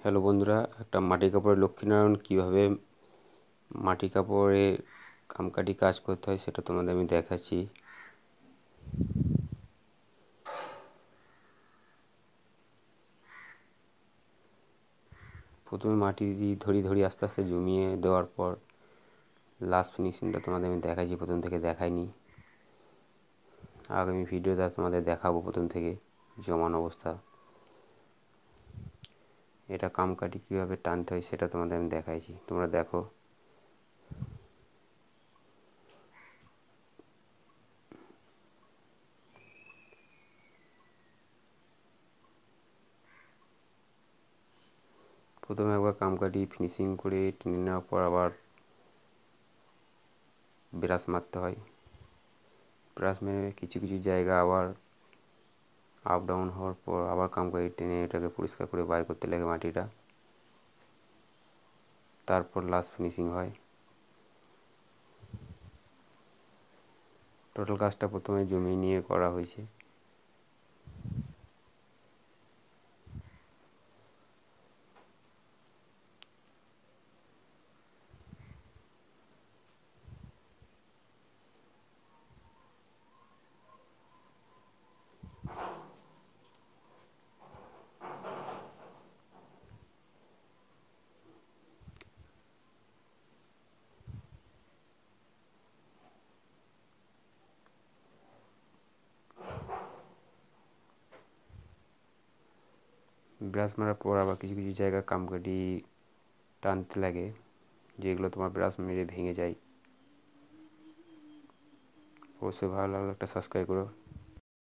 Hello বন্ধুরা, একটা মাটি কাপড়ের লক্ষ্মীনারায়ণ কীভাবে মাটি কাপড়ে কামকাঠি কাজ করতে হয় সেটা তোমাদের আমি দেখাচ্ছি। প্রথমে মাটি ধরি ধরি আস্তে আস্তে জমিয়ে দেওয়ার পর লাস্ট ফিনিশিংটা তোমাদের আমি দেখাচ্ছি। প্রথম থেকে দেখাইনি, আগামী ভিডিওতে তোমাদের দেখাবো প্রথম থেকে জমানো অবস্থা। এটা কামকাঠি কীভাবে টানতে হয় সেটা তোমাদের আমি দেখাইছি, তোমরা দেখো। প্রথমে একবার কামকাঠি ফিনিশিং করে টেনে নেওয়ার পর আবার ব্রাশ মারতে হয়। ব্রাশ মেরে কিছু কিছু জায়গা আবার আপ ডাউন হওয়ার পর আবার কামকাঠি টেনে এটাকে পরিষ্কার করে বাই করতে লাগে মাটিটা, তারপর লাস্ট ফিনিশিং হয়। টোটাল কাজটা প্রথমে জমি নিয়ে করা হয়েছে। ব্রাশ মারার পর আবার কিছু কিছু জায়গা কামকাঠি টানতে লাগে, যেগুলো তোমার ব্রাশ মেরে ভেঙে যায়। অবশ্যই ভালো লাগলে একটা সাবস্ক্রাইব করো।